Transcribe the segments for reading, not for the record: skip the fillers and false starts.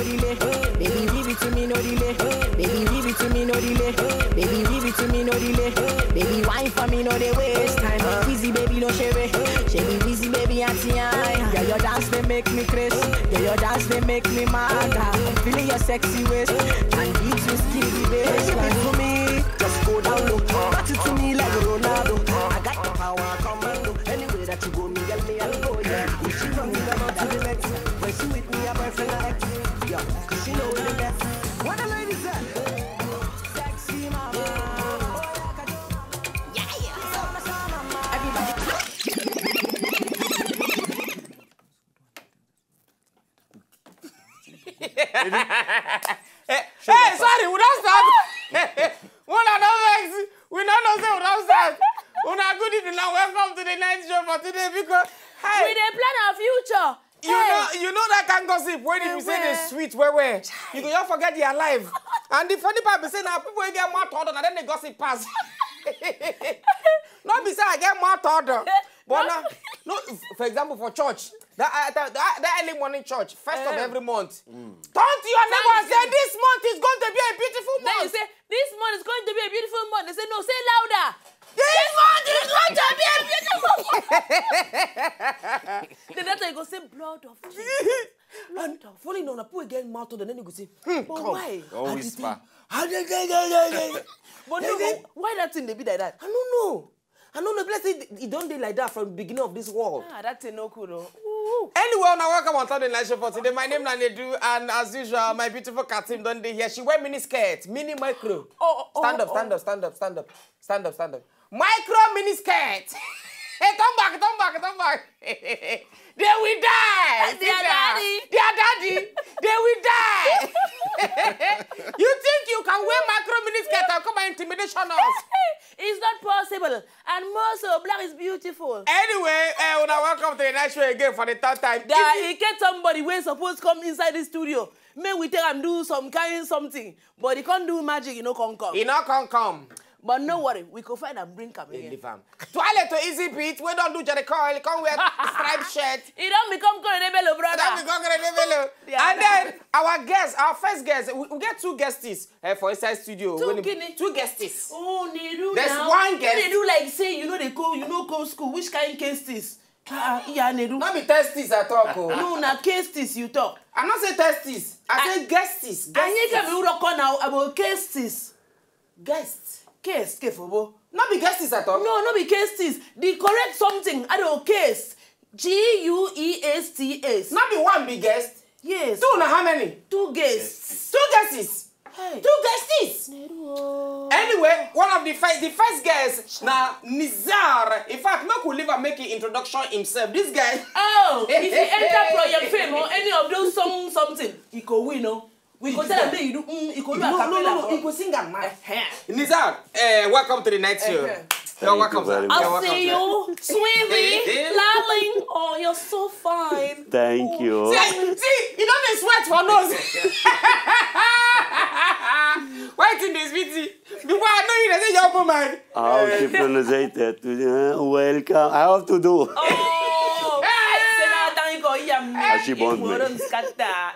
delay. Baby, give it to me, no delay. Baby, give it to me, no delay. Baby, give it to me, no delay. Baby, wine for me, no they waste time. Easy, baby, no share it. Shady, easy, baby, auntie. Yeah, your dance, they make me crazy. Yeah, your dance, they make me mad. I'm feeling your sexy waist. And beat you skinny bass. Line for me, just go down low. Touch it to me like Ronaldo. I got the power, commando. Anyway that you go, me, I'll go, yeah. If she from the number to the next. When she with me, a boyfriend, I ex. Yeah, cause she know the best. What the ladies say? Sexy mama. Yeah, yeah. Everybody. Hey, sorry, we don't start. We don't start. Una good evening and welcome to the night show for today because hey, we dey plan our future. You know that can gossip when you say they sweet where you go just forget you're alive. And the funny part is say now people get more order and then they gossip pass. Not be say I get more order. But now, no, for example, for church, that early morning church, first of every month. Turn to your neighbor and say, this month is going to be a beautiful month. Then you say, this month is going to be a beautiful month. They say, no, say louder. This month is going to be a beautiful month. Then that's why you go say, blood of Jesus. And falling on a poor again, mouth, and then you go say, but why? Don't whisper. But no, why that thing they be like that? I don't know. I don't know. Let's say it don't do like that from the beginning of this world. Ah, that thing no cool though. Anyway, now welcome on Sunday Night Show for today. My name is Nedu, and as usual, my beautiful Katim don't here. She wear mini skirt, mini micro. Stand up. Micro mini skirt. Hey, come back. They will die. Their daddy. They will die. You think you can wear micro mini skirt and come and intimidation us? It's not possible. And more so, black is beautiful. Anyway, welcome to the night show again for the third time. He get somebody who is supposed to come inside the studio. May we tell him do some kind something. But he can't do magic, you know, can't come. He not can't come. But no worry, we can find and bring him again. Toilet to IzzyBeat, we don't do Jerry Coil, come wear striped shirt. He don't become Korenebelo, brother. And then our first guest, we get two guesties for inside studio. Two guesties. Oh, Nedu. There's one guest. Nedu like say, you know school. Which kind guesties? Yeah, Nedu. Not be testies I talk. No, na guesties you talk. I'm not saying testies. I say guesties. I need to talk now about guesties. Guests. Case, Kefobo. Not be guesties at all. No, not be cases. The correct something. I don't case. Guests. Not be one big guest. Yes. Two now how many? Two guests. Two guesses. Hey. Two guesses. Anyway, one of the first guest now Nizar. In fact, Mark will leave and make an introduction himself. This guy. Oh, if he enter Project Fame or any of those something, he could win, no? We could tell him you do. He could do a cappella. No. He could sing at night. Nizar, welcome to the night show. You're welcome, sir. I'll see you, sweetie, darling. Oh, you're so fine. Thank you. See, you don't sweat for nose. Why in this video? Before I know you, they say you're open mind. How to pronounce it? Welcome. I have to do. Oh, she born me.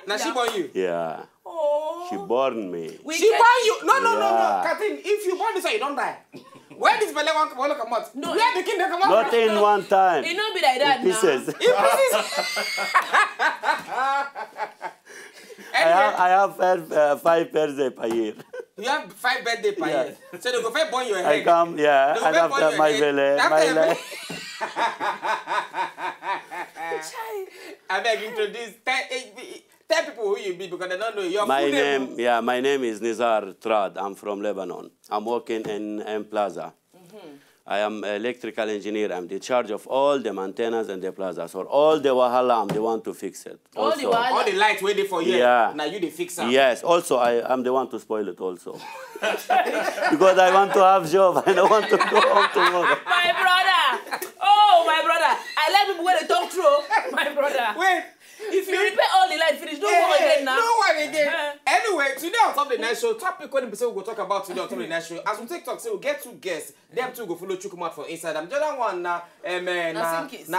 Now she born you? Yeah. Oh. She born me. She born you? No. Katim, if you born this way, you don't die. Where this belly want to come out? No. Where the king come out? Not in one time. It don't be like that now. Pieces. I have 5 birthdays per year. You have 5 birthdays per year. So they go first born your head. I come, yeah, and after my belly, my leg. I beg introduce 10 people who you be because they don't know your my full name. name. Yeah, my name is Nizar Trad. I'm from Lebanon. I'm working in M Plaza. I am electrical engineer. I'm the charge of all the maintenance and the plaza. So all the wahala, they want to fix it. All the lights waiting for you. Yeah. Now you the fixer. Yes. Also, I'm the one to spoil it also. Because I want to have job. I don't want to go home tomorrow. My brother. Oh, my brother. I like people when they talk through. My brother. Wait. If you repair all the light finish, don't worry again now. No one again. Anyway, today on Top of the Night Show, topic when we will talk about today on Top of the Night Show. As we take talk, say we'll get 2 guests. Them 2 go follow Chukumat for inside. I'm the other one na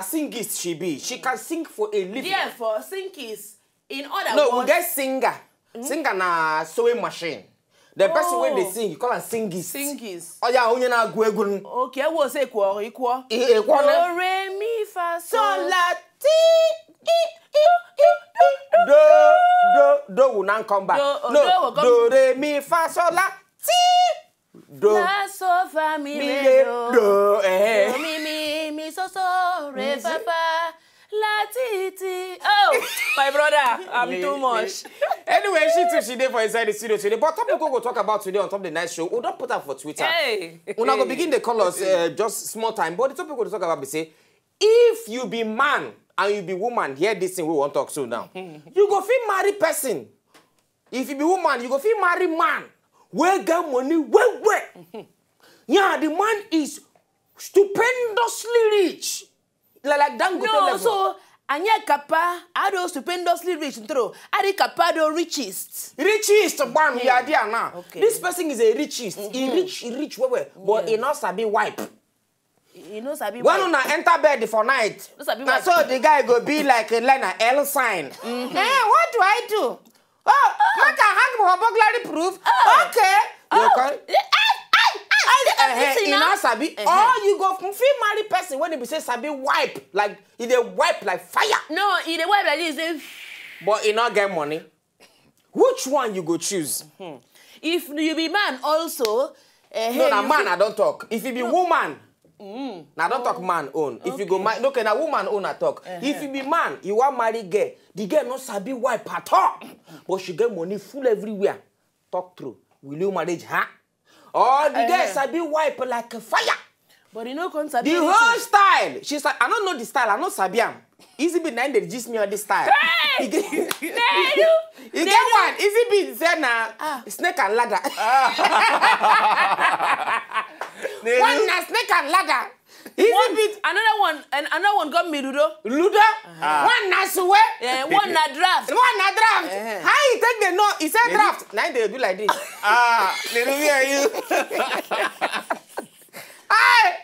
Singist she be. She can sing for a living. Yeah, for Singist. In other no, words, we get singer. Singer na sewing machine. The person when they sing, you call them singers. Singers. Oh yeah, onye na guegun. Okay, I will say equal. Do, re, mi, fa, sol, la, do will not come back. Do, re, mi, fa, sol, la, ti. Do. La, so, fa, mi, re, do. Do, mi, so, re, fa, fa. La titi. Oh, my brother, I'm too much. Anyway, she did for inside the studio today. But topic we'll talk about today on Top of the Night Show. We'll not put up for Twitter. Hey. We're not going to begin the colors just small time. But the topic we'll talk about is say, if you be man and you be woman, hear this thing we want to talk to now. You go feel marry person. If you be woman, you go feel marry man. Where get money, where? Yeah, the man is stupendously rich. Like Dangote level. No, so anya kapa ado stupendously rich through. Adi kapa do richest. Richest one we are there now. Okay. This person is a richest. He rich where but he not sabi wipe. He knows sabi when una enter bed for night. Now so the guy go be like a line L sign. What do I do? Oh, I can hang for burglary proof. Okay. You know sabi. Or you go from feel married person when they be say sabi wipe like he dey wipe like fire. No, he dey wipe like this. But he not get money. Which one you go choose? If you be man also. No, na man I don't talk. If you be woman. Now don't talk man own. If you go man, okay, now woman own I talk. If you be man, you want marry girl. The girl no sabi wipe at all, but she get money full everywhere. Talk through. Will you marriage her? Or the girl sabi wipe like a fire. But you know sabi the whole style. She's like, I don't know the style. I know sabi am. IzzyBeat 9 they gist me on this style. Hey! You get one. IzzyBeat said na snake and ladder. One na snake and ladder. IzzyBeat. Another one got me Ludo. Ludo? One na suwe. One na draft. One na draft. How you take the note? He said draft. Now they do like this. They don't hear you.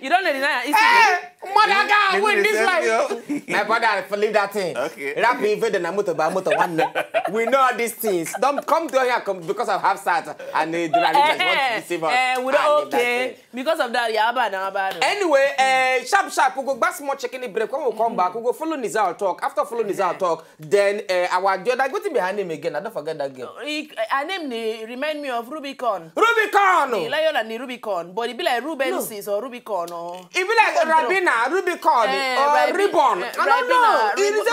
You don't know the name. Mother God, win this life. My brother, leave that thing. Okay. Rap me invade the motor by motor one. We know all these things. Don't come to here because of half start and the want to deceive us. We don't okay. Because of that, yeah, bad. Anyway, sharp. We go back small checking the break. When we come back, we go follow Nizar talk. After follow Nizar talk, then our I go to behind him again. I don't forget that girl. Her name remind me of Rubicon. Rubicon. The lion and the Rubicon, but it be like Rubensis or Rubicon or. It be like Rabina, Rubicon, or Ribbon. I don't know. It is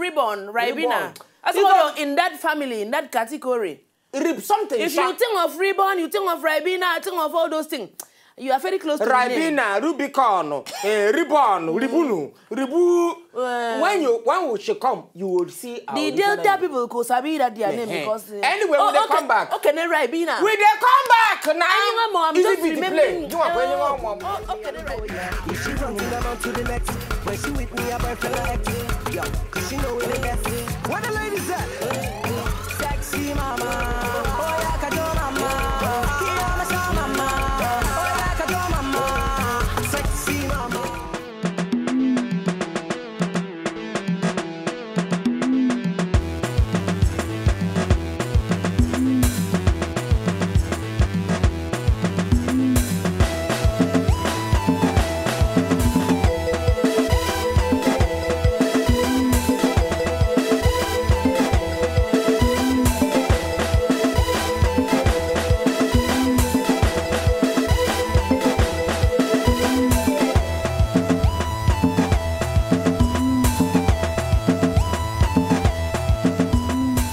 Ribbon, Rabina. As well in that family, in that category. Something. If you think of Ribbon, you think of Rabina, think of all those things. You are very close to Rabina, Rubicon, Ribbon, Ribunu, Ribu. When we should come, you will see the Delta people could sabi that their name because. Anyway, when they come back. Okay, then Rabina. When they come back now. I'm just remembering. You want anyone, mom? Okay, then Rabina. If she running around to the next, when she with me, I burn for the ex. Yo, 'cause she know where they get. Where the ladies at?